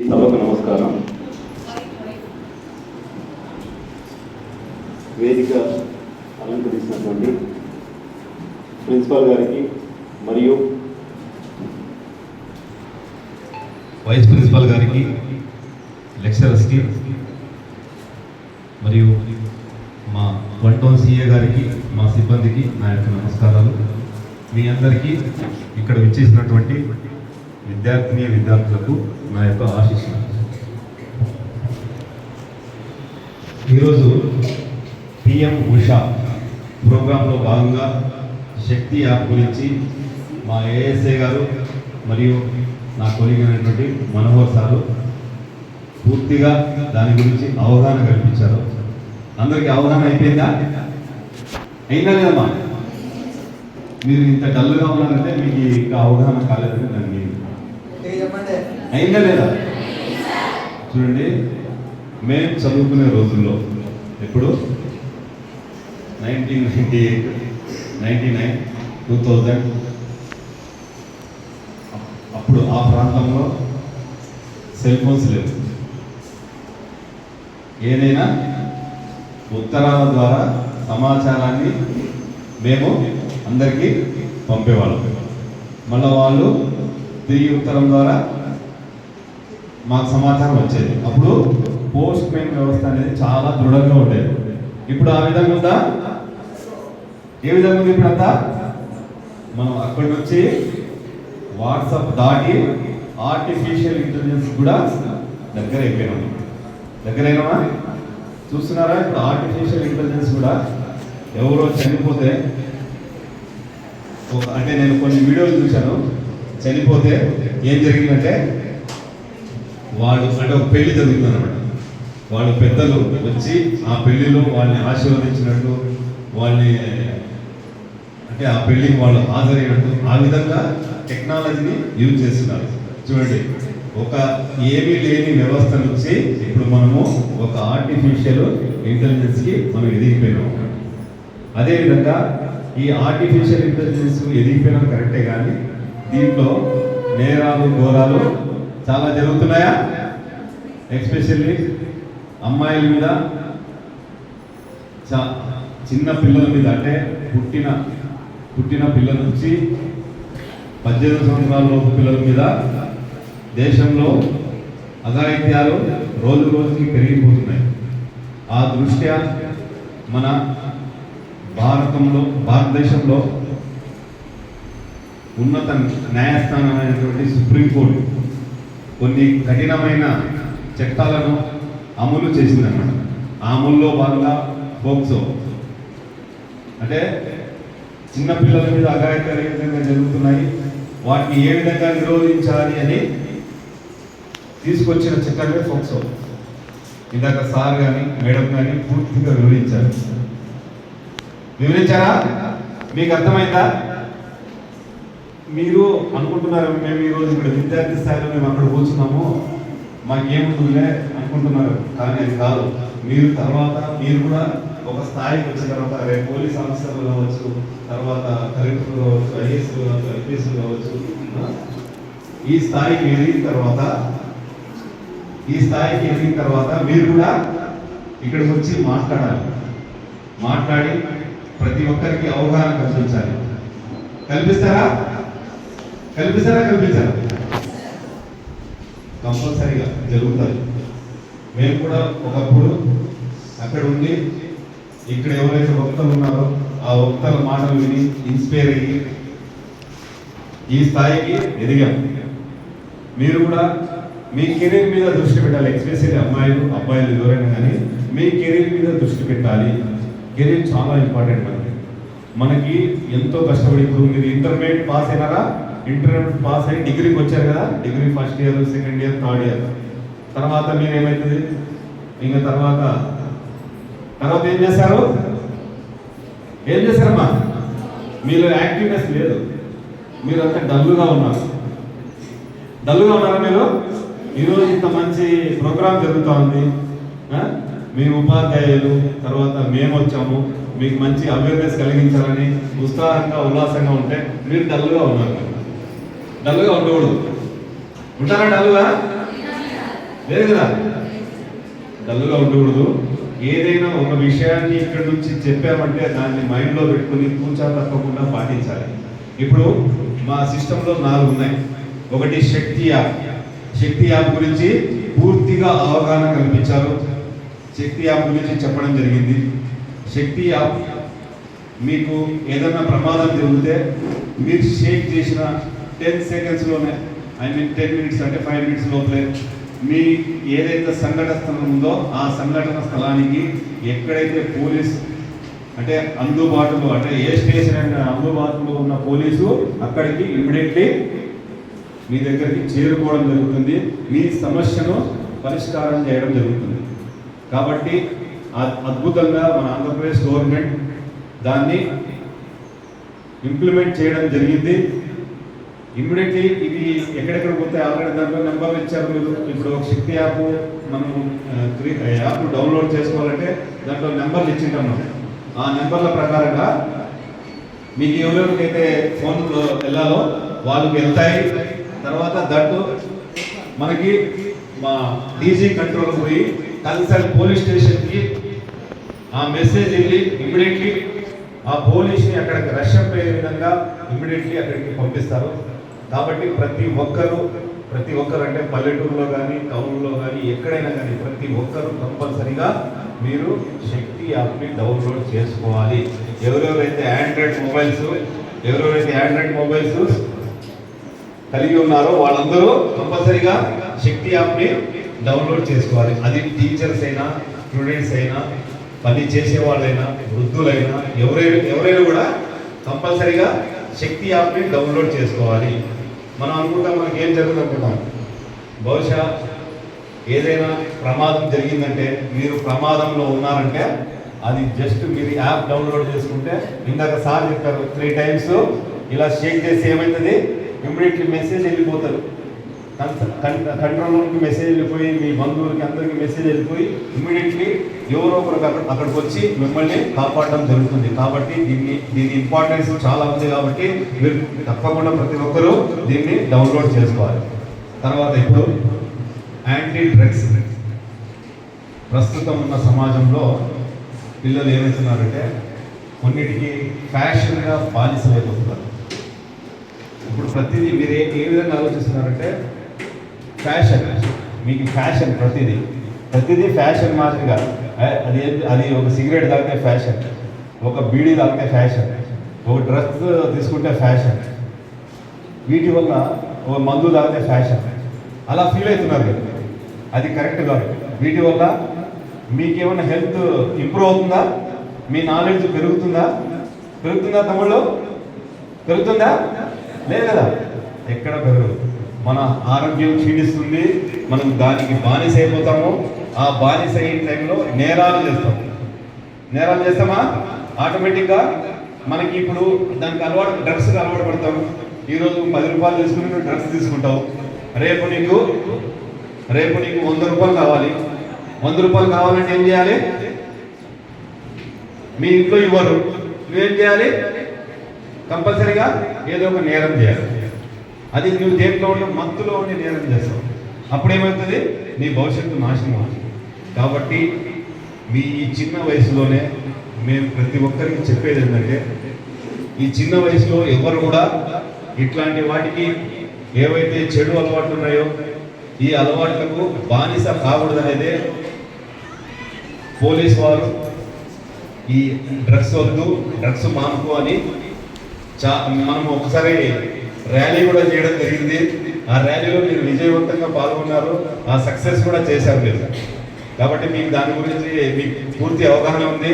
సభకు నమస్కారం. వేదిక అలంకరిస్తున్నటువంటి ప్రిన్సిపాల్ గారికి మరియు వైస్ ప్రిన్సిపాల్ గారికి, లెక్చరర్స్కి మరియు మా 1 సిఏ గారికి, మా సిబ్బందికి నా యొక్క నమస్కారాలు. మీ అందరికీ ఇక్కడ విచ్చేసినటువంటి విద్యార్థులకు నా యొక్క ఆశీస్సులు. ఈరోజు పిఎం ఉషా ప్రోగ్రాంలో భాగంగా శక్తి యాప్ గురించి మా ఏఎస్ఏ గారు మరియు నా కొలీగ్ అయినటువంటి మనోహర్ సారు పూర్తిగా దాని గురించి అవగాహన కల్పించారు. అందరికీ అవగాహన అయిపోయిందా? అయినా లేదమ్మా? మీరు ఇంత డల్గా ఉన్నారంటే మీకు ఇంకా అవగాహన కాలేదని దాన్ని అయిందా లేదా? చూడండి, మేము చదువుకునే రోజుల్లో ఎప్పుడు 1998, 99, 2000 అప్పుడు ఆ ప్రాంతంలో సెల్ ఫోన్స్ లేవు. ఏదైనా ఉత్తరాల ద్వారా సమాచారాన్ని మేము అందరికీ పంపేవాళ్ళం. మళ్ళీ వాళ్ళు తిరిగి ఉత్తరం ద్వారా మాకు సమాచారం వచ్చేది. అప్పుడు పోస్ట్ మెయిన్ వ్యవస్థ అనేది చాలా దృఢంగా ఉండేది. ఇప్పుడు ఆ విధంగా ఉందా? ఏ విధంగా ఉంది ఇప్పుడు అంతా? మనం అక్కడి నుంచి వాట్సాప్ దాటి ఆర్టిఫిషియల్ ఇంటెలిజెన్స్ కూడా దగ్గరైనామా? చూస్తున్నారా? ఇప్పుడు ఆర్టిఫిషియల్ ఇంటెలిజెన్స్ కూడా ఎవరో చనిపోతే, అంటే నేను కొన్ని వీడియోలు చూశాను, చనిపోతే ఏం జరిగిందంటే వాళ్ళు అంటే ఒక పెళ్లి జరుగుతుంది అనమాట. వాళ్ళు పెద్దలు వచ్చి ఆ పెళ్లిలో వాళ్ళని ఆశీర్వదించినట్టు, వాళ్ళని అంటే ఆ పెళ్లికి వాళ్ళు హాజరైనట్టు, ఆ విధంగా టెక్నాలజీని యూజ్ చేస్తున్నారు. చూడండి, ఒక ఏమీ లేని వ్యవస్థ నుంచి ఇప్పుడు మనము ఒక ఆర్టిఫిషియల్ ఇంటెలిజెన్స్కి మనం ఎదిగిపోయినాం. అదేవిధంగా ఈ ఆర్టిఫిషియల్ ఇంటెలిజెన్స్ ఎదిగిపోయినా కరెక్టే, కానీ దీంట్లో నేరాలు ఘోరాలు చాలా జరుగుతున్నాయా? ఎస్పెషల్లీ అమ్మాయిల మీద, చిన్న పిల్లల మీద, అంటే పుట్టిన పిల్లల నుంచి 18 సంవత్సరాల లోపు పిల్లల మీద దేశంలో అఘాయిత్యాలు రోజు రోజుకి పెరిగిపోతున్నాయి. ఆ దృష్ట్యా మన భారతదేశంలో ఉన్నత న్యాయస్థానమైనటువంటి సుప్రీంకోర్టు కొన్ని కఠినమైన చట్టాలను అమలు చేసిందన్నమాట. ఆ అమలులో భాగంగా పోక్సో, అంటే చిన్నపిల్లల మీద అఘాయిత్యాలు ఏ విధంగా జరుగుతున్నాయి, వాటిని ఏ విధంగా నిరోధించాలి అని తీసుకొచ్చిన చట్టమే పోక్సో. ఇందాక సార్ కానీ మేడం కానీ పూర్తిగా వివరించారా? మీకు అర్థమైందా? మీరు అనుకుంటున్నారు మేము ఈరోజు ఇక్కడ విద్యార్థి స్థాయిలో మేము అక్కడ కూర్చున్నాము, మాకేముంటుందిలే అనుకుంటున్నారు. కానీ అది కాదు. మీరు కూడా ఒక స్థాయికి వచ్చిన తర్వాత, రేపు పోలీస్ ఆఫీసర్లు కావచ్చు, తర్వాత కలెక్టర్లు కావచ్చు, ఐఏఎస్లు కావచ్చు, ఐపీఎస్లు కావచ్చు, ఈ స్థాయికి ఎదిగిన తర్వాత మీరు కూడా ఇక్కడికి వచ్చి మాట్లాడి ప్రతి ఒక్కరికి అవగాహన కల్పించాలి. కల్పిస్తారా? కంపల్సరీగా జరుగుతుంది. మేము కూడా ఒకప్పుడు అక్కడ ఉండి ఇక్కడ ఎవరైతే వక్తలు ఉన్నారో ఆ వక్తల మాటలు విని ఇన్స్పైర్ అయ్యి ఈ స్థాయికి ఎదిగాం. మీరు కూడా మీ కెరీర్ మీద దృష్టి పెట్టాలి. ఎస్పెషల్లీ అబ్బాయిలు ఎవరైనా కానీ మీ కెరీర్ మీద దృష్టి పెట్టాలి. కెరీర్ చాలా ఇంపార్టెంట్. మనకి ఎంతో కష్టపడి, ఇప్పుడు మీరు ఇంటర్మీడియట్ పాస్ అయినారా? ఇంటర్మీడియట్ పాస్ అయ్యి డిగ్రీకి వచ్చారు కదా, degree first year, second year, third year తర్వాత మీరు ఏమవుతుంది? ఇంకా తర్వాత ఏం చేశారమ్మా? మీలో యాక్టివ్నెస్ లేదు. మీరు అంతా డల్లుగా ఉన్నారా మీరు? ఈరోజు ఇంత మంచి ప్రోగ్రాం జరుగుతూ ఉంది. మీ ఉపాధ్యాయులు తర్వాత మేము వచ్చాము, మీకు మంచి అవేర్నెస్ కలిగించాలని ఉత్సాహంగా ఉల్లాసంగా ఉంటే మీరు డల్గా ఉన్నారు. డల్గా ఉండకూడదు. ఉంటారా డల్గా? లేదు కదా, డల్లుగా ఉండకూడదు. ఏదైనా ఒక విషయాన్ని ఇక్కడ నుంచి చెప్పామంటే దాన్ని మైండ్లో పెట్టుకుని కూర్చా తప్పకుండా పాటించాలి. ఇప్పుడు మా సిస్టంలో 4 ఉన్నాయి. ఒకటి శక్తి యాప్. శక్తి యాప్ గురించి పూర్తిగా అవగాహన కల్పించారు. శక్తి యాప్ గురించి చెప్పడం జరిగింది. శక్తి యాప్ మీకు ఏదైనా ప్రమాదం జరిగితే మీరు షేక్ చేసిన 10 సెకండ్స్లోనే, 10 మినిట్స్ అంటే 5 మినిట్స్ లోపలే మీ ఏదైతే సంఘటన స్థలం ఉందో ఆ సంఘటన స్థలానికి ఎక్కడైతే పోలీస్ అంటే అందుబాటులో, అంటే ఏ స్టేషన్ అయినా అందుబాటులో ఉన్న పోలీసు అక్కడికి ఇమ్మీడియట్లీ మీ దగ్గరికి చేరుకోవడం జరుగుతుంది. మీ సమస్యను పరిష్కారం చేయడం జరుగుతుంది. కాబట్టి అద్భుతంగా మన ఆంధ్రప్రదేశ్ గవర్నమెంట్ దాన్ని ఇంప్లిమెంట్ చేయడం జరిగింది. ఇమ్మీడియట్లీ ఇవి ఎక్కడెక్కడ పోతే ఆల్రెడీ దాంట్లో నెంబర్లు ఇచ్చారు మీరు. ఇప్పుడు ఒక శక్తి యాప్ మనం యాప్ డౌన్లోడ్ చేసుకోవాలంటే దాంట్లో నెంబర్లు ఇచ్చింటాం. ఆ నెంబర్ల ప్రకారంగా మీకు ఎవరెవరికైతే ఫోన్లో వెళ్ళాలో వాళ్ళకి వెళ్తాయి. తర్వాత దట్టు మనకి మా డీజీ కంట్రోల్ పోయి కన్సర్న్ పోలీస్ స్టేషన్కి ఆ మెసేజ్ వెళ్ళి ఇమ్మీడియట్లీ ఆ పోలీస్ని అక్కడికి రష్ అయ్యే విధంగా ఇమ్మీడియట్లీ అక్కడికి పంపిస్తారు. కాబట్టి ప్రతి ఒక్కరు అంటే పల్లెటూరులో కానీ టౌన్లో కానీ ఎక్కడైనా కానీ ప్రతి ఒక్కరు కంపల్సరీగా మీరు శక్తి యాప్ని డౌన్లోడ్ చేసుకోవాలి. ఎవరెవరైతే ఆండ్రాయిడ్ మొబైల్స్ కలిగి ఉన్నారో వాళ్ళందరూ కంపల్సరీగా శక్తి యాప్ని డౌన్లోడ్ చేసుకోవాలి. అది టీచర్స్ అయినా, స్టూడెంట్స్ అయినా, పని చేసేవాళ్ళైనా, వృద్ధులైనా, ఎవరైనా కూడా కంపల్సరీగా శక్తి యాప్ని డౌన్లోడ్ చేసుకోవాలి. మనం అనుకుంటాం మనకి ఏం జరుగుతుంది అనుకుంటాం. బహుశా ఏదైనా ప్రమాదం జరిగిందంటే, మీరు ప్రమాదంలో ఉన్నారంటే అది జస్ట్ మీరు యాప్ డౌన్లోడ్ చేసుకుంటే, ఇందాక సార్ చెప్పారు 3 టైమ్స్ ఇలా షేక్ చేసి ఏమవుతుంది, ఇమ్మీడియట్లీ మెసేజ్ వెళ్ళిపోతారు. కంట్రోల్ రూమ్కి మెసేజ్ వెళ్ళిపోయి, మీ బంధువులకి అందరికీ మెసేజ్ వెళ్ళిపోయి ఇమ్మీడియట్లీ ఎవరో ఒకరు అక్కడికి వచ్చి మిమ్మల్ని కాపాడడం జరుగుతుంది. కాబట్టి దీని ఇంపార్టెన్స్ చాలా ఉంది. కాబట్టి మీరు తప్పకుండా ప్రతి ఒక్కరూ దీన్ని డౌన్లోడ్ చేసుకోవాలి. తర్వాత ఇప్పుడు యాంటీ డ్రగ్స్. ప్రస్తుతం ఉన్న సమాజంలో పిల్లలు ఏమవుతున్నారంటే కొన్నిటికి ఫ్యాషన్గా బానిసలైపోతున్నారు. ఇప్పుడు ప్రతిదీ మీరు ఏ విధంగా ఆలోచిస్తున్నారంటే ఫ్యాషన్, మీకు ఫ్యాషన్ ప్రతిదీ ఫ్యాషన్ మాదిరిగా. అది ఒక సిగరెట్ తాగితే ఫ్యాషన్, ఒక బీడీ తాగితే ఫ్యాషన్, ఒక డ్రెస్ తీసుకుంటే ఫ్యాషన్, వీటి వల్ల ఒక మందు తాగితే ఫ్యాషన్, అలా ఫీల్ అవుతున్నారు. అది కరెక్ట్ కాదు. వీటి వల్ల మీకేమైనా హెల్త్ ఇంప్రూవ్ అవుతుందా? మీ నాలెడ్జ్ పెరుగుతుందా తమ్ముళ్ళు? పెరుగుతుందా? లేదు కదా, ఎక్కడ పెరగదు. మన ఆరోగ్యం క్షీణిస్తుంది. మనం దానికి బానిస అయిపోతాము. ఆ బానిస అయిన టైంలో నేరాలు చేస్తామా ఆటోమేటిక్గా. మనకి ఇప్పుడు దానికి డ్రగ్స్కి అలవాటు పడతాము. ఈరోజు 10 రూపాయలు తీసుకుని నువ్వు డ్రగ్స్ తీసుకుంటావు. రేపు నీకు 100 రూపాయలు కావాలి. 100 రూపాయలు కావాలంటే ఏం చేయాలి? మీ ఇంట్లో ఇవ్వరు, నువ్వేం చేయాలి? కంపల్సరీగా ఏదో ఒక నేరం చేయాలి. అది నువ్వు దేంట్లో ఉండే మత్తులో ఉండి నేరం చేస్తావు. అప్పుడు ఏమవుతుంది? నీ భవిష్యత్తు నాశనం అవుతుంది. కాబట్టి మీ ఈ చిన్న వయసులోనే మేము ప్రతి ఒక్కరికి చెప్పేది ఏంటంటే, ఈ చిన్న వయసులో ఎవరు కూడా ఇట్లాంటి వాటికి ఏవైతే చెడు అలవాట్లు ఉన్నాయో ఈ అలవాట్లకు బానిస కాకూడదనేదే పోలీస్ వారు ఈ డ్రగ్స్ వద్దు, డ్రగ్స్ మానుకో అని మనం ఒకసారి ర్యాలీ కూడా చేయడం జరిగింది. ఆ ర్యాలీలో మీరు విజయవంతంగా పాల్గొన్నారు. ఆ సక్సెస్ కూడా చేశారు మీరు. కాబట్టి మీకు దాని గురించి మీకు పూర్తి అవగాహన ఉంది.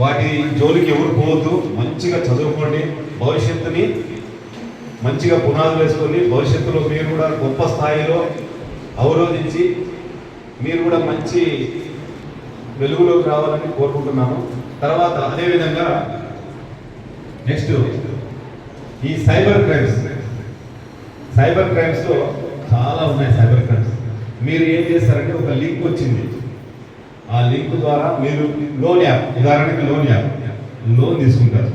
వాటి జోలికి ఎవరు పోవద్దు. మంచిగా చదువుకోండి. భవిష్యత్తుని మంచిగా పునాదులు వేసుకొని భవిష్యత్తులో మీరు కూడా గొప్ప స్థాయిలో అవరోధించి మీరు కూడా మంచి వెలుగులోకి రావాలని కోరుకుంటున్నాను. తర్వాత అదేవిధంగా నెక్స్ట్ ఈ సైబర్ క్రైమ్స్లో చాలా ఉన్నాయి. సైబర్ క్రైమ్స్ మీరు ఏం చేస్తారంటే, ఒక లింక్ వచ్చింది. ఆ లింక్ ద్వారా మీరు లోన్ యాప్, ఉదాహరణకి లోన్ తీసుకుంటారు.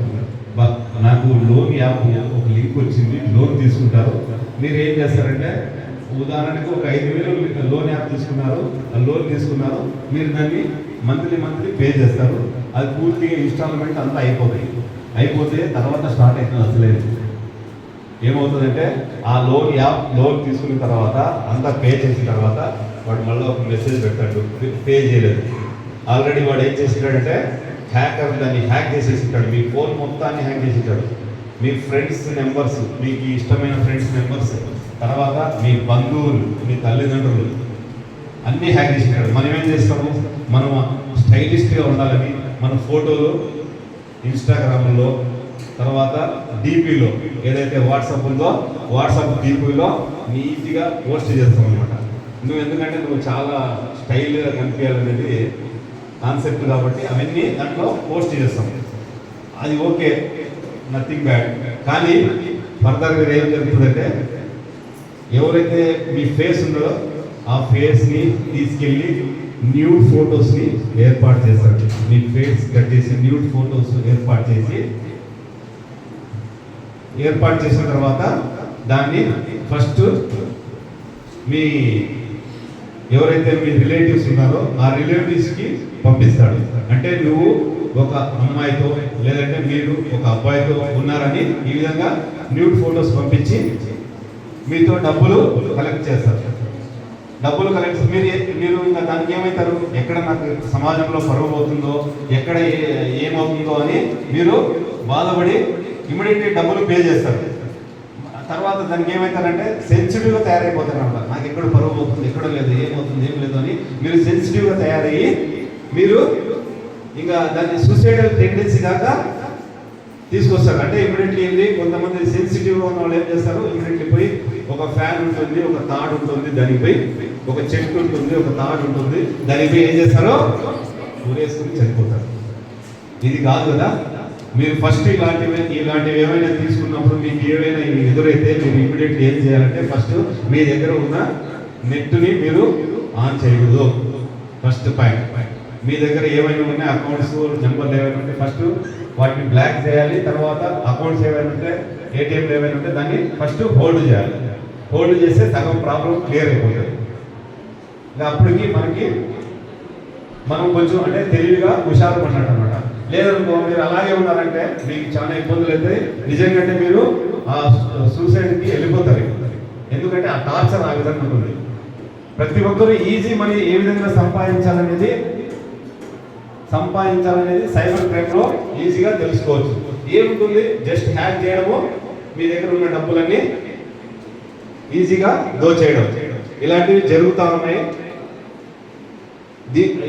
నాకు లోన్ యాప్ ఒక లింక్ వచ్చింది, లోన్ తీసుకుంటారు. మీరు ఏం చేస్తారంటే, ఉదాహరణకి ఒక 5,000 లోన్ తీసుకున్నారు, ఆ లోన్ తీసుకున్నారు, మీరు దాన్ని మంత్లీ పే చేస్తారు. అది పూర్తిగా ఇన్స్టాల్మెంట్ అంతా అయిపోతే తర్వాత స్టార్ట్ అవుతుంది అసలేదు. ఏమవుతుందంటే ఆ లోన్ తీసుకున్న తర్వాత అంతా పే చేసిన తర్వాత వాడు మళ్ళీ ఒక మెసేజ్ పెడతాడు, పే చేయలేదు. ఆల్రెడీ వాడు ఏం చేసినాడంటే హ్యాకర్ దాన్ని హ్యాక్ చేసేసింటాడు, మీ ఫోన్ మొత్తాన్ని హ్యాక్ చేసింటాడు. మీ ఫ్రెండ్స్ నెంబర్స్, మీకు ఇష్టమైన ఫ్రెండ్స్ నెంబర్స్, తర్వాత మీ బంధువులు, మీ తల్లిదండ్రులు అన్నీ హ్యాక్ చేసింటాడు. మనం ఏం చేస్తాము, మనం స్టైలిష్గా ఉండాలని మన ఫోటోలు ఇన్స్టాగ్రామ్లో, తర్వాత డీపీలో ఏదైతే వాట్సాప్ ఉందో వాట్సాప్ డీపీలో నీట్గా పోస్ట్ చేస్తాం అనమాట. ఎందుకంటే నువ్వు చాలా స్టైల్గా కనిపించాలనేది కాన్సెప్ట్ కాబట్టి అవన్నీ దాంట్లో పోస్ట్ చేస్తాం. అది ఓకే, నథింగ్ బ్యాడ్. కానీ ఫర్దర్గా ఏం జరుగుతుందంటే ఎవరైతే మీ ఫేస్ ఉందో ఆ ఫేస్ని తీసుకెళ్ళి న్యూడ్ ఫొటోస్ని ఏర్పాటు చేస్తారు. మీ ఫేస్ కట్టేసి న్యూడ్ ఫొటోస్ ఏర్పాటు చేసిన తర్వాత దాన్ని ఫస్ట్ మీ ఎవరైతే మీ రిలేటివ్స్ ఉన్నారో ఆ రిలేటివ్స్కి పంపిస్తాడు. అంటే నువ్వు ఒక అమ్మాయితో లేదంటే మీరు ఒక అబ్బాయితో ఉన్నారని ఈ విధంగా న్యూడ్ ఫొటోస్ పంపించి మీతో డబ్బులు కలెక్ట్ చేస్తారు. డబ్బులు కలెక్ట్ మీరు ఇంకా దానికి ఏమవుతారు, ఎక్కడ నాకు సమాజంలో పరువు అవుతుందో, ఎక్కడ ఏమవుతుందో అని మీరు బాధపడి ఇమ్మీడియట్లీ డబ్బులు పే చేస్తారు. తర్వాత దానికి ఏమవుతారంటే సెన్సిటివ్గా తయారైపోతారు అన్నమాట. నాకు ఎక్కడ పరువు అవుతుంది, ఎక్కడ లేదు, ఏమవుతుంది, ఏం లేదు అని మీరు సెన్సిటివ్గా తయారయ్యి మీరు ఇంకా దాన్ని సూసైడల్ టెండెన్సీ దాకా తీసుకొస్తారు. అంటే ఇమ్మీడియట్లీ వెళ్ళి కొంతమంది సెన్సిటివ్గా ఉన్న వాళ్ళు ఏం చేస్తారు, ఇమ్మీడియట్లీ పోయి ఒక ఫ్యాన్ ఉంటుంది, ఒక తాడు ఉంటుంది, దానిపై ఒక చెట్టు ఉంటుంది, ఒక తాడు ఉంటుంది, దానిపై ఏం చేస్తారో ఊరేసుకుని చనిపోతారు. ఇది కాదు కదా. మీరు ఫస్ట్ ఇలాంటివి ఏమైనా తీసుకున్నప్పుడు మీకు ఏవైనా ఎదురైతే మీరు ఇమ్మీడియట్లీ ఏం చేయాలంటే ఫస్ట్ మీ దగ్గర ఉన్న నెట్ని మీరు ఆన్ చేయకూడదు. First point. మీ దగ్గర ఏమైనా ఉన్నాయి అకౌంట్స్ నెంబర్లు ఏమైనా ఉంటే ఫస్ట్ వాటిని బ్లాక్ చేయాలి. తర్వాత అకౌంట్స్ ఏమైనా ఉంటే ఏటీఎంలు ఏమైనా ఉంటే దాన్ని ఫస్ట్ హోల్డ్ చేయాలి. హోల్డ్ చేస్తే సగం ప్రాబ్లం క్లియర్ అయిపోతుంది. ఇంకా అప్పటికి మనం కొంచెం అంటే తెలివిగా హుషారు పడినట్టు అనమాట. లేదనుకో మీరు అలాగే ఉన్నారంటే మీకు చాలా ఇబ్బందులు అవుతాయి. నిజంగా మీరు ఆ సూసైడ్కి వెళ్ళిపోతారు. ఎందుకంటే ఆ టార్చర్ ఆ విధంగా ఉంటుంది. ప్రతి ఒక్కరు ఈజీ మనీ ఏ విధంగా సంపాదించాలనేది సైబర్ క్రైమ్లో ఈజీగా తెలుసుకోవచ్చు. ఏముంటుంది, జస్ట్ హ్యాక్ చేయడము, మీ దగ్గర ఉన్న డబ్బులన్నీ ఈజీగా దోచేయడం, ఇలాంటివి జరుగుతూ ఉన్నాయి.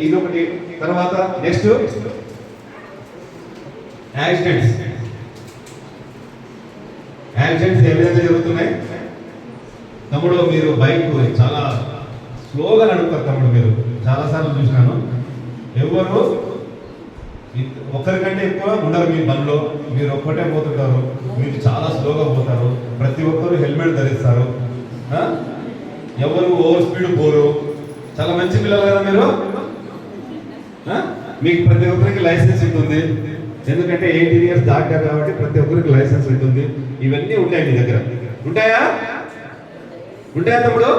ఇదొకటి. తర్వాత నెక్స్ట్ యాక్సిడెంట్స్ ఏ విధంగా జరుగుతున్నాయి. తమ్ముడు మీరు బైక్ చాలా స్లోగా నడుపుతారు. తమ్ముడు మీరు చాలాసార్లు చూసినాను. ఎవరు ఒకరికంటే ఎక్కువ ఉండరు మీ బండిలో, మీరు ఒక్కటే పోతుంటారు, మీరు చాలా స్లోగా పోతారు. ప్రతి ఒక్కరు హెల్మెట్ ధరిస్తారు, ఎవరు ఓవర్ స్పీడ్ పోరు. చాలా మంచి పిల్లలు కదా మీరు. మీకు ప్రతి ఒక్కరికి లైసెన్స్ ఉంటుంది, ఎందుకంటే 18 years దాటారు కాబట్టి ప్రతి ఒక్కరికి లైసెన్స్ ఉంటుంది. ఇవన్నీ ఉంటాయి మీ దగ్గర. ఉంటాయా తమ్ముడు?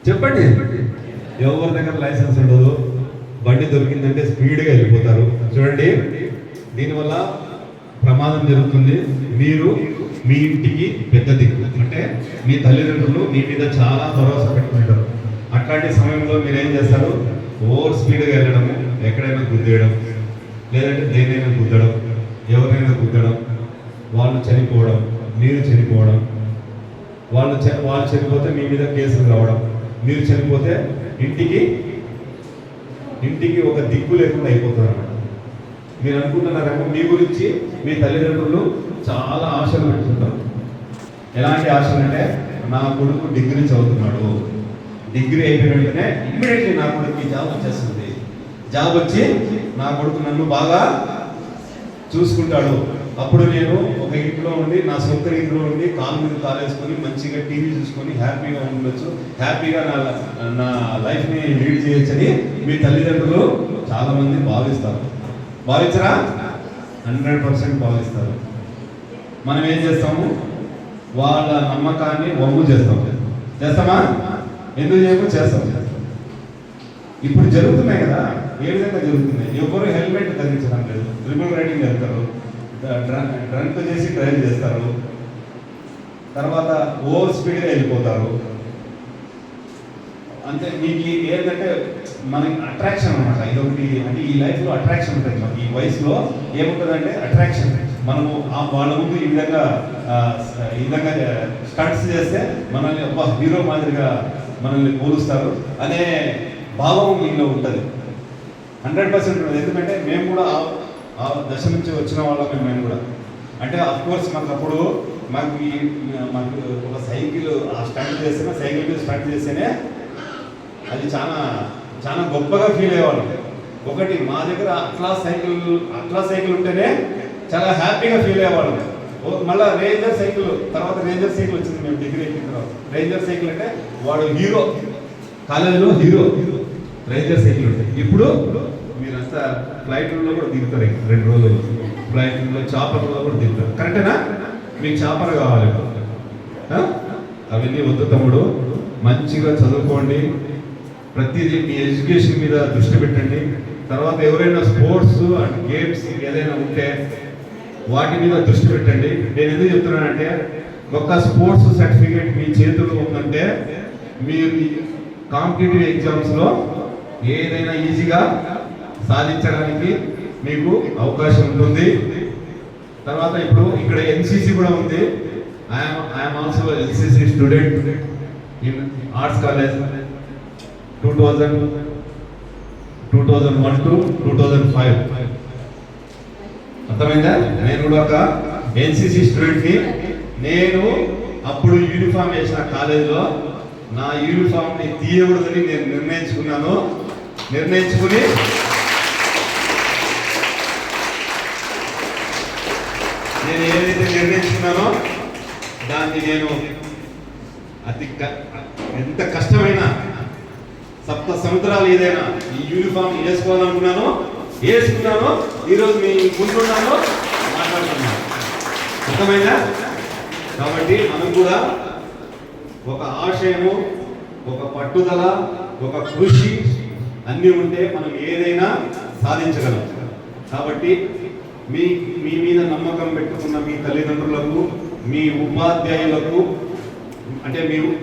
చెప్పండి. ఎవరి దగ్గర లైసెన్స్ ఉండదు, బండి దొరికిందంటే స్పీడ్గా వెళ్ళిపోతారు. చూడండి, దీనివల్ల ప్రమాదం జరుగుతుంది. మీరు మీ ఇంటికి పెద్ద దిక్కు, అంటే మీ తల్లిదండ్రులు మీ మీద చాలా భరోసా పెట్టుకుంటారు. అట్లాంటి సమయంలో మీరు ఏం చేస్తారు, ఓవర్ స్పీడ్గా వెళ్ళడము, ఎక్కడైనా గుద్దేయడం, లేదంటే దేనైనా గుద్దడం, ఎవరైనా గుద్దడం, వాళ్ళు చనిపోవడం, మీరు చనిపోవడం, వాళ్ళు చనిపోతే మీ మీద కేసులు రావడం, మీరు చనిపోతే ఇంటికి ఒక దిక్కు లేకుండా అయిపోతుంది అన్నమాట. మీరు అనుకుంటున్నారేమో మీ గురించి మీ తల్లిదండ్రులు చాలా ఆశలు పెట్టుకుంటారు. ఎలాంటి ఆశలు అంటే, నా కొడుకు డిగ్రీ చదువుతున్నాడు, డిగ్రీ అయిపోయిన వెంటనే ఇమ్మీడియట్లీ నా కొడుకు జాబ్ వచ్చేస్తుంది, జాబ్ వచ్చి నా కొడుకు నన్ను బాగా చూసుకుంటాడు, అప్పుడు నేను ఒక ఇంట్లో ఉండి, నా సొంత ఇంట్లో ఉండి, కాలు మీద కాలేసుకొని మంచిగా టీవీ చూసుకొని హ్యాపీగా ఉండొచ్చు, హ్యాపీగా నా లైఫ్ని లీడ్ చేయొచ్చని మీ తల్లిదండ్రులు చాలామంది భావిస్తారు. భావించరా? 100% భావిస్తారు. మనం ఏం చేస్తాము, వాళ్ళ నమ్మకాన్ని వమ్ము చేస్తామా? ఎందుకు చేయమో చేస్తాం. ఇప్పుడు జరుగుతున్నాయి కదా, ఏ విధంగా జరుగుతున్నాయి? ఎవరు హెల్మెట్ ధరించడం లేదు, ట్రిపుల్ రైడింగ్ వెళ్తారు, డ్రంక్ చేసి డ్రైవ్ చేస్తారు, తర్వాత ఓవర్ స్పీడ్గా వెళ్ళిపోతారు. అంటే మీకు ఏంటంటే మనకి అట్రాక్షన్ అనమాట, ఇదొకటి. అంటే ఈ లైఫ్లో అట్రాక్షన్ ఉంటుంది మనకి, ఈ వయసులో ఏముంటుందంటే అట్రాక్షన్. మనము వాళ్ళ ముందు ఈ విధంగా స్టంట్స్ చేస్తే మనల్ని హీరో మాదిరిగా మనల్ని పోలుస్తారు అనే భావం మీలో ఉంటుంది. 100% ఉంటుంది. ఎందుకంటే మేము కూడా ఆ దశ నుంచి వచ్చిన వాళ్ళమే. మేము కూడా అంటే అఫ్కోర్స్ మాకు ఒక సైకిల్ స్టంట్ చేస్తేనే, సైకిల్ మీద స్టంట్ చేస్తేనే అది చాలా చాలా గొప్పగా ఫీల్ అయ్యేవాళ్ళం. ఒకటి మా దగ్గర అట్లా సైకిల్ ఉంటేనే చాలా హ్యాపీగా ఫీల్ అయ్యేవాళ్ళం. మళ్ళీ రేంజర్ సైకిల్, తర్వాత రేంజర్ సైకిల్ వచ్చింది మేము డిగ్రీ ఎక్కిన తర్వాత. రేంజర్ సైకిల్ అంటే వాడు హీరో, కాలేజీలో హీరో. రేంజర్ సైకిల్ ఉంటాయి. ఇప్పుడు మీరంతా ఫ్లైట్లో కూడా దిగుతారు, 2 రోజులు ఫ్లైట్లో, చాపర్లో కూడా దిగుతారు. కరెక్టేనా? మీకు చాపర్ కావాలి. అవన్నీ వద్దు తమ్ముడు, మంచిగా చదువుకోండి, ప్రతిదీ మీ ఎడ్యుకేషన్ మీద దృష్టి పెట్టండి. తర్వాత ఎవరైనా స్పోర్ట్స్ అండ్ గేమ్స్ ఏదైనా ఉంటే వాటి మీద దృష్టి పెట్టండి. నేను ఎందుకు చెప్తున్నానంటే, ఒక స్పోర్ట్స్ సర్టిఫికేట్ మీ చేతుల్లో ఉందంటే మీరు కాంపిటేటివ్ ఎగ్జామ్స్లో ఏదైనా ఈజీగా సాధించడానికి మీకు అవకాశం ఉంటుంది. తర్వాత ఇప్పుడు ఇక్కడ ఎన్సిసి కూడా ఉంది. I'm also NCC student in arts college 2001 to 2005. అర్థమైందా? నేను కూడా ఒక ఎన్సిసి స్టూడెంట్ని. నేను అప్పుడు యూనిఫామ్ వేసిన కాలేజీలో నా యూనిఫామ్ని తీయకూడదని నేను నిర్ణయించుకుని నేను ఏదైతే నిర్ణయించుకున్నానో దాన్ని నేను ఎంత కష్టమైన సప్త సముద్రాలు ఏదైనా ఈ యూనిఫామ్ వేసుకోవాలనుకున్నానో వేసుకున్నానో, ఈరోజు మీ ముందున్నానో మాట్లాడుతున్నాను. అర్థమైందా? కాబట్టి మనం కూడా ఒక ఆశయము, ఒక పట్టుదల, ఒక కృషి అన్నీ ఉంటే మనం ఏదైనా సాధించగలం. కాబట్టి మీ మీద నమ్మకం పెట్టుకున్న మీ తల్లిదండ్రులకు, మీ ఉపాధ్యాయులకు, అంటే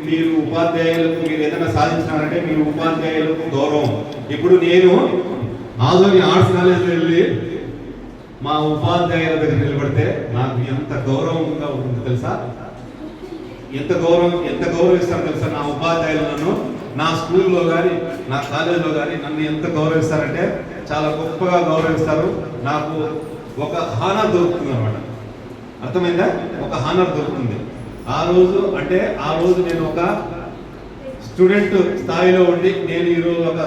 మీరు ఉపాధ్యాయులకు మీరు ఏదైనా సాధించినారంటే మీ ఉపాధ్యాయులకు గౌరవం. ఇప్పుడు నేను ఆదోని ఆర్ట్స్ కాలేజ్లో వెళ్ళి మా ఉపాధ్యాయుల దగ్గర నిలబడితే నాకు ఎంత గౌరవంగా ఉంటుంది తెలుసా? ఎంత గౌరవిస్తారు తెలుసా? నా ఉపాధ్యాయులు నన్ను, నా స్కూల్లో కానీ నా కాలేజీలో కానీ నన్ను ఎంత గౌరవిస్తారంటే చాలా గొప్పగా గౌరవిస్తారు. నాకు ఒక హానర్ దొరుకుతుంది అన్నమాట. అర్థమైందా? ఒక హానర్ దొరుకుతుంది. ఆ రోజు నేను ఒక స్టూడెంట్ స్థాయిలో ఉండి నేను ఈరోజు ఒక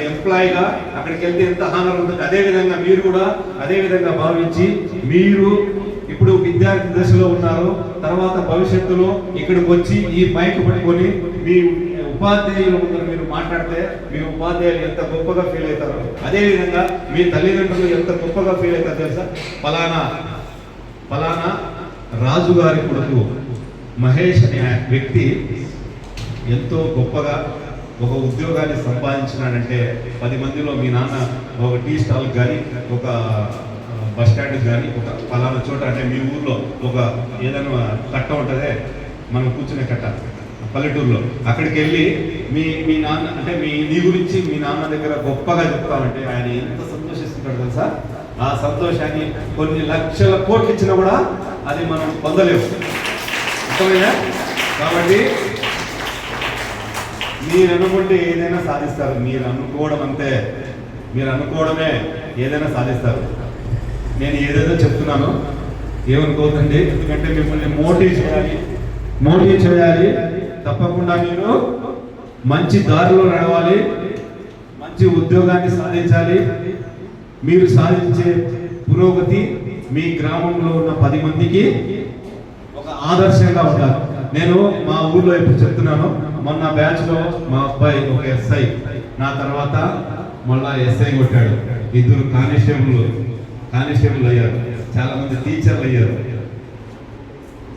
ఎంప్లాయీగా అక్కడికి వెళ్తే ఎంత హానర్ ఉంటుంది. అదేవిధంగా మీరు కూడా అదే విధంగా భావించి, మీరు ఇప్పుడు విద్యార్థి దశలో ఉన్నారు, తర్వాత భవిష్యత్తులో ఇక్కడికి వచ్చి ఈ మైక్ పట్టుకొని మీ ఉపాధ్యాయుల ముందు మీరు మాట్లాడితే మీ ఉపాధ్యాయులు ఎంత గొప్పగా ఫీల్ అవుతారు. అదేవిధంగా మీ తల్లిదండ్రులు ఎంత గొప్పగా ఫీల్ అవుతారు తెలుసా? ఫలానా రాజుగారి కొడుకు మహేష్ అనే వ్యక్తి ఎంతో గొప్పగా ఒక ఉద్యోగాన్ని సంపాదించినాడంటే 10 మందిలో మీ నాన్న ఒక టీ స్టాల్ కానీ, ఒక బస్ స్టాండ్కి కానీ, ఒక ఫలానా చోట, అంటే మీ ఊర్లో ఒక ఏదైనా కట్ట ఉంటుందే, మనం కూర్చునే కట్ట పల్లెటూరులో, అక్కడికి వెళ్ళి మీ నాన్న, అంటే నీ గురించి మీ నాన్న దగ్గర గొప్పగా చెప్తామంటే ఆయన ఎంత సంతోషిస్తుంటాడు తెలుసా? ఆ సంతోషాన్ని కొన్ని లక్షల కోట్లు ఇచ్చినా కూడా అది మనం పొందలేము. అర్థమైందా? కాబట్టి మీరు అనుకుంటే ఏదైనా సాధిస్తారు. మీరు అనుకోవడమే ఏదైనా సాధిస్తారు. నేను ఏదేదో చెప్తున్నాను ఏమనుకోవద్దండి, ఎందుకంటే మిమ్మల్ని మోటివేట్ చేయాలి. తప్పకుండా మీరు మంచి దారిలో నడవాలి, మంచి ఉద్యోగాన్ని సాధించాలి. మీరు సాధించే పురోగతి మీ గ్రామంలో ఉన్న 10 మందికి ఒక ఆదర్శంగా ఉండాలి. నేను మా ఊర్లో ఇప్పుడు చెప్తున్నాను, మొన్న బ్యాచ్లో మా అబ్బాయి ఒక ఎస్ఐ, నా తర్వాత మళ్ళా ఎస్ఐ కొట్టాడు. 2 కానిస్టేబుల్ అయ్యారు, చాలా మంది టీచర్లు అయ్యారు.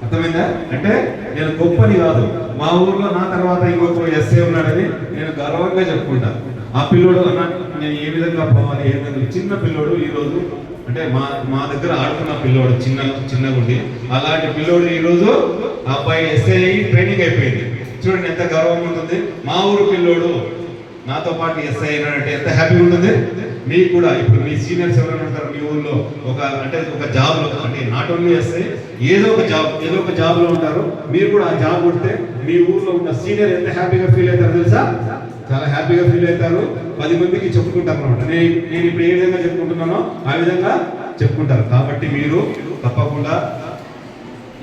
అర్థమైందా? అంటే నేను గొప్పని కాదు, మా ఊర్లో నా తర్వాత ఇంకొక ఎస్ఐ ఉన్నాడని నేను గర్వంగా చెప్పుకుంటాను. ఆ పిల్లోడు నేను ఏ విధంగా పోవాలి, ఏ విధంగా చిన్న పిల్లోడు ఈరోజు అంటే మా దగ్గర ఆడుకున్న పిల్లోడు చిన్నగా ఉంది. అలాంటి పిల్లోడు ఈరోజు ఆ అబ్బాయి ఎస్ఐ ట్రైనింగ్ అయిపోయింది. చూడండి ఎంత గర్వంగా ఉంటుంది. మా ఊరు పిల్లోడు నాతో పాటు ఎస్ఐ అయినాడంటే ఎంత హ్యాపీగా ఉంటుంది. మీకు కూడా ఇప్పుడు మీ సీనియర్స్ ఎవరైనా ఉంటారు మీ ఊర్లో ఒక జాబ్లో, అంటే నాట్ ఓన్లీ ఎస్ఐ, ఏదో ఒక జాబ్లో ఉంటారు. మీరు కూడా ఆ జాబ్ కొడితే మీ ఊర్లో ఉన్న సీనియర్ ఎంత హ్యాపీగా ఫీల్ అవుతారు తెలుసా? చాలా హ్యాపీగా ఫీల్ అవుతారు. 10 మందికి చెప్పుకుంటారు అనమాట. నేను ఇప్పుడు ఏ విధంగా చెప్పుకుంటున్నానో ఆ విధంగా చెప్పుకుంటారు. కాబట్టి మీరు తప్పకుండా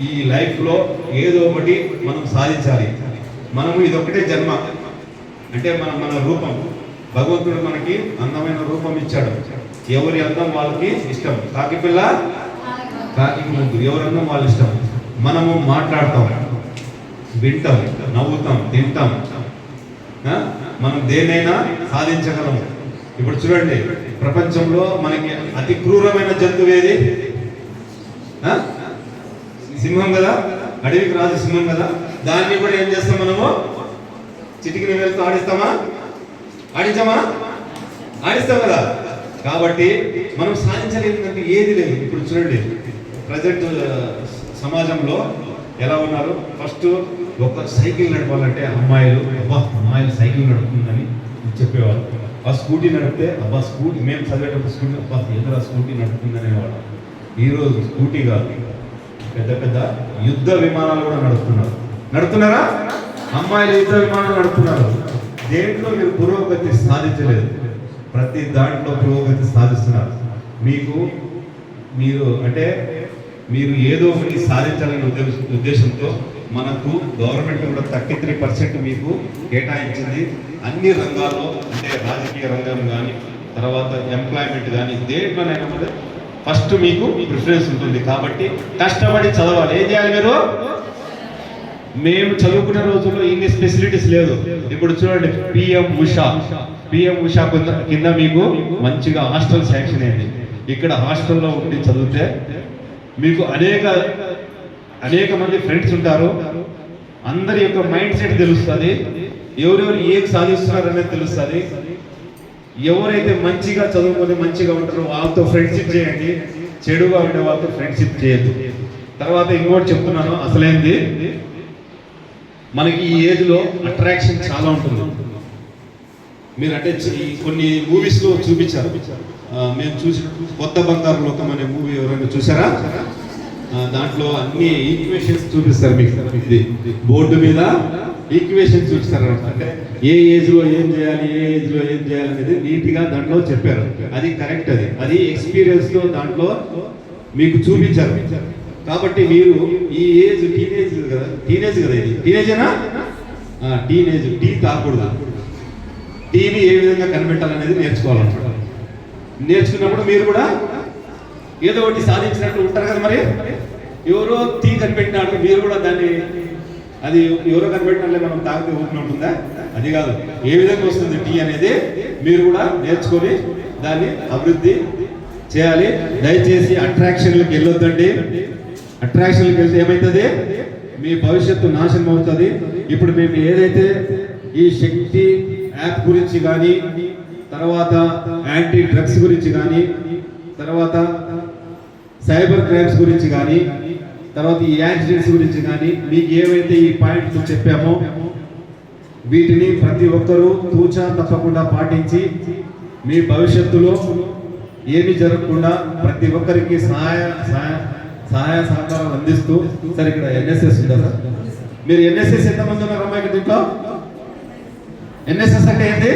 ఈ లైఫ్లో ఏదో ఒకటి మనం సాధించాలి. మనము ఇదొక్కటే జన్మ, అంటే మన రూపం, భగవంతుడు మనకి అందమైన రూపం ఇచ్చాడు. ఎవరి అందం వాళ్ళకి ఇష్టం. కాకి పిల్ల కాకి ముగ్గురు, ఎవరి అందం వాళ్ళ ఇష్టం. మనము మాట్లాడతాం, వింటాం, నవ్వుతాం, తింటాం. మనం దేనైనా సాధించగలము. ఇప్పుడు చూడండి, ప్రపంచంలో మనకి అతి క్రూరమైన జంతువు ఏది? సింహం కదా, అడవికి రాజు సింహం కదా. దాన్ని కూడా ఏం చేస్తాం మనము? చిటికిన వేలుతో ఆడిస్తామా? ఆడిస్తాం కదా. కాబట్టి మనం సాధించలేదంటే ఏది లేదు. ఇప్పుడు చూడండి, ప్రజెంట్ సమాజంలో ఎలా ఉన్నారు? ఫస్ట్ ఒక సైకిల్ నడపాలంటే అమ్మాయిలు సైకిల్ నడుపుతుందని చెప్పేవాళ్ళు. ఆ స్కూటీ నడిపితే స్కూటీ, మేము చదివేటప్పుడు స్కూటీ నడుపుతుందనేవాళ్ళు. ఈరోజు స్కూటీ కాదు, పెద్ద యుద్ధ విమానాలు కూడా నడుపుతున్నారా? అమ్మాయిలు యుద్ధ విమానాలు నడుపుతున్నారు. దేంట్లో మీరు పురోగతి సాధించలేదు, ప్రతి దాంట్లో పురోగతి సాధిస్తున్నారు. మీరు ఏదో ఒకటి సాధించాలనే ఉద్దేశంతో మనకు గవర్నమెంట్ కూడా 33% మీకు కేటాయించింది. అన్ని రంగాల్లో, అంటే రాజకీయ రంగం కానీ, తర్వాత ఎంప్లాయ్మెంట్ కానీ, దేంట్లోనైనా ఫస్ట్ మీకు ప్రిఫరెన్స్ ఉంటుంది. కాబట్టి కష్టపడి చదవాలి. ఏం చేయాలి మీరు? మేము చదువుకునే రోజుల్లో ఇన్ని ఫెసిలిటీస్ లేదు. ఇప్పుడు చూడండి, పిఎం ఉషా కింద మీకు మంచిగా హాస్టల్ శాంక్షన్ అయింది. ఇక్కడ హాస్టల్లో ఉండి చదివితే మీకు అనేక మంది ఫ్రెండ్స్ ఉంటారు. అందరి యొక్క మైండ్ సెట్ తెలుస్తుంది. ఎవరెవరు ఏం సాధిస్తున్నారు అనేది తెలుస్తుంది. ఎవరైతే మంచిగా చదువుకొని మంచిగా ఉంటారో వాళ్ళతో ఫ్రెండ్షిప్ చేయండి, చెడుగా ఉండే వాళ్ళతో ఫ్రెండ్షిప్ చేయొద్దు. తర్వాత ఇంకోటి చెప్తున్నాను, అసలైంది మనకి ఈ ఏజ్లో అట్రాక్షన్ చాలా ఉంటుంది. మీరు అంటే కొన్ని మూవీస్లో చూపించారు. మేము చూసిన కొత్త బంగారు లోకం అనే మూవీ ఎవరైనా చూసారా? దాంట్లో అన్ని ఈక్వేషన్స్ చూపిస్తారు మీకు. ఇది బోర్డు మీద ఈక్వేషన్స్ చూపిస్తారు. అంటే ఏ ఏజ్లో ఏం చేయాలి, ఏ ఏజ్లో ఏం చేయాలి అనేది నీట్గా దాంట్లో చెప్పారు. అది కరెక్ట్. అది ఎక్స్పీరియన్స్తో దాంట్లో మీకు చూపించారు. కాబట్టి మీరు ఈ ఏజ్ టీనేజ్ కదా, ఇది టీనేజేనా? టీనేజ్. టీ తాగకూడదు. టీని ఏ విధంగా కనిపెట్టాలనేది నేర్చుకోవాలన్నమాట. నేర్చుకున్నప్పుడు మీరు కూడా ఏదో ఒకటి సాధించినట్టు ఉంటారు కదా. మరి ఎవరో టీ కనిపెట్టినాడు, మీరు కూడా దాన్ని, అది ఎవరో కనిపెట్టినట్లే మనం తాగితే ఊపిన ఉంటుందా? అది కాదు. ఏ విధంగా వస్తుంది టీ అనేది మీరు కూడా నేర్చుకొని దాన్ని అభివృద్ధి చేయాలి. దయచేసి అట్రాక్షన్లకు వెళ్ళొద్దండి. అట్రాక్షన్లకు వెళ్తే ఏమవుతుంది? మీ భవిష్యత్తు నాశనం అవుతుంది. ఇప్పుడు మేము ఏదైతే ఈ శక్తి యాప్ గురించి కానీ, తర్వాత యాంటీ డ్రగ్స్ గురించి కానీ, తర్వాత సైబర్ క్రైమ్స్ గురించి కానీ, తర్వాత ఈ యాక్సిడెంట్స్ గురించి కానీ, మీకు ఏవైతే ఈ పాయింట్స్ చెప్పామో వీటిని ప్రతి ఒక్కరూ తూచా తప్పకుండా పాటించి మీ భవిష్యత్తులో ఏమీ జరగకుండా ప్రతి ఒక్కరికి సహాయ సహకారం అందిస్తూ. సరే, ఇక్కడ ఎన్ఎస్ఎస్ ఉందా సార్? మీరు ఎన్ఎస్ఎస్ ఎంతమంది ఉన్నారు అమ్మాయికి దీంట్లో? ఎన్ఎస్ఎస్ అంటే ఏంటి?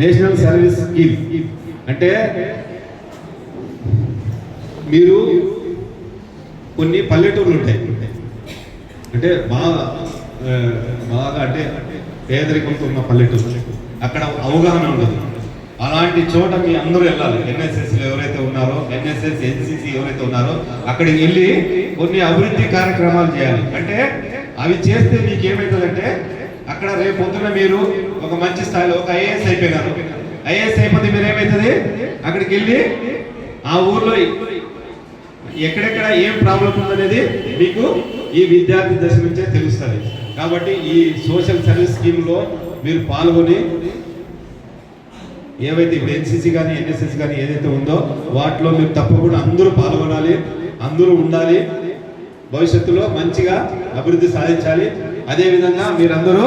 National service scheme. అంటే మీరు కొన్ని పల్లెటూర్లు ఉంటాయి, అంటే బాగా అంటే పేదరికంతో ఉన్న పల్లెటూరు, అక్కడ అవగాహన ఉండదు. అలాంటి చోట మీ అందరూ వెళ్ళాలి. ఎన్ఎస్ఎస్ ఎవరైతే ఉన్నారో, ఎన్ఎస్ఎస్ ఎన్సిసి ఎవరైతే ఉన్నారో అక్కడికి వెళ్ళి కొన్ని అభివృద్ధి కార్యక్రమాలు చేయాలి. అంటే అవి చేస్తే మీకు ఏమవుతుందంటే, అక్కడ రేపు పొద్దున మీరు ఒక మంచి స్థాయిలో ఒక ఐఏఎస్ అయిపోయినారు. ఐఏఎస్ అయిపోతే మీరు ఏమవుతుంది, అక్కడికి వెళ్ళి ఆ ఊర్లో ఎక్కడెక్కడ ఏం ప్రాబ్లం ఉందనేది మీకు ఈ విద్యార్థి దశ నుంచే తెలుస్తుంది. కాబట్టి ఈ సోషల్ సర్వీస్ స్కీమ్లో మీరు పాల్గొని ఏవైతే ఇప్పుడు ఎన్సీసీ కానీ ఎన్ఎస్ఎస్ కానీ ఏదైతే ఉందో వాటిలో మీరు తప్పకుండా అందరూ పాల్గొనాలి, అందరూ ఉండాలి, భవిష్యత్తులో మంచిగా అభివృద్ధి సాధించాలి. అదేవిధంగా మీరందరూ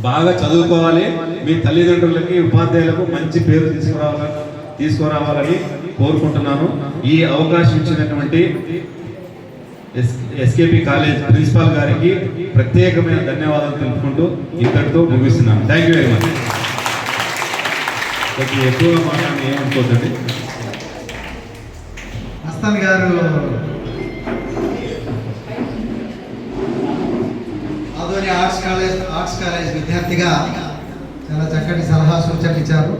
బాగా చదువుకోవాలి, మీ తల్లిదండ్రులకి ఉపాధ్యాయులకు మంచి పేరు తీసుకురావాలని కోరుకుంటున్నాను. ఈ అవకాశం ఇచ్చినటువంటి ఎస్కేపీ కాలేజ్ ప్రిన్సిపాల్ గారికి ప్రత్యేకమైన ధన్యవాదాలు తెలుపుకుంటూ ఇంతటితో ముగిస్తున్నాను. Thank you very much. కొంచెం ఎక్కువగా మాట్లాడి ఏమనుకోవద్దండి. మస్తాన్ గారు ఆదోని ఆర్ట్స్ కాలేజ్ విద్యార్థిగా చాలా చక్కటి సలహా సూచనలు ఇచ్చారు.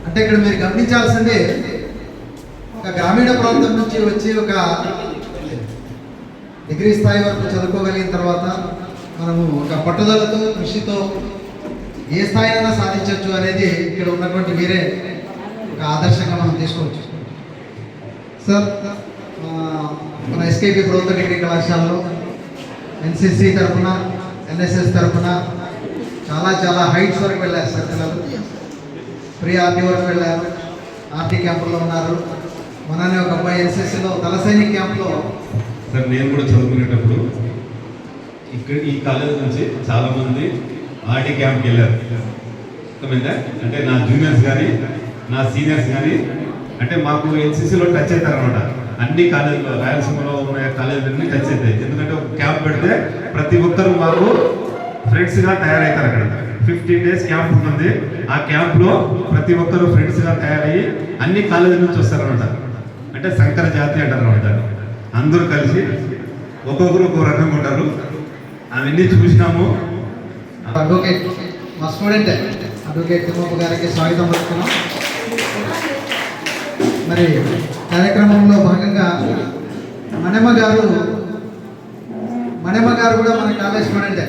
అంటే ఇక్కడ మీరు గమనించాల్సిందే, ఒక గ్రామీణ ప్రాంతం నుంచి వచ్చి ఒక డిగ్రీ స్థాయి వరకు చదువుకోగలిగిన తర్వాత మనము ఒక పట్టుదలతో కృషితో ఏ స్థాయినైనా సాధించవచ్చు అనేది ఇక్కడ ఉన్నటువంటి మీరే ఒక ఆదర్శంగా మనం తీసుకోవచ్చు. సార్, మన ఎస్కేపీ ప్రభుత్వ డిగ్రీ కళాశాలలో ఎన్సీసీ తరఫున ఎన్ఎస్ఎస్ తరఫున చాలా హైట్స్ వరకు వెళ్ళారు సార్ పిల్లలు. ప్రీ ఆర్టీ వరకు వెళ్ళారు, ఆర్టీ క్యాంపుల్లో ఉన్నారు. మననే ఒక అబ్బాయి ఎన్సీసీలో తల సైనిక్ క్యాంప్లో. సార్, నేను కూడా చదువుకునేటప్పుడు ఇక్కడ ఈ కాలేజ్ నుంచి చాలామంది ఆర్టీ క్యాంప్కి వెళ్ళారు. అర్థమైందా? అంటే నా జూనియర్స్ కానీ నా సీనియర్స్ కానీ అంటే మాకు ఎన్సీసీలో టచ్ అవుతారు అనమాట. అన్ని కాలేజీలో రాయలసీమలో ఉన్న కాలేజీలన్నీ టచ్ అవుతాయి. ఎందుకంటే ఒక క్యాంప్ పెడితే ప్రతి ఒక్కరు మాకు ఫ్రెండ్స్గా తయారవుతారు. అక్కడ 15 days క్యాంప్ ఉంటుంది. ఆ క్యాంప్లో ప్రతి ఒక్కరు ఫ్రెండ్స్గా తయారయ్యి అన్ని కాలేజీల నుంచి వస్తారనమాట. అంటే శంకర జాతి అంటారు అనమాట. అందరూ కలిసి ఒక్కొక్కరు ఒక్కొక్క రకంగా ఉంటారు. అవన్నీ చూసినాము. అడ్వకేట్ మా స్టూడెంట్ అడ్వకేట్ తిమ్మప్ప గారికి స్వాగతం పలుకుతున్నాం. మరి కార్యక్రమంలో భాగంగా మణెమ్మ గారు కూడా మన కాలేజ్ స్టూడెంటే.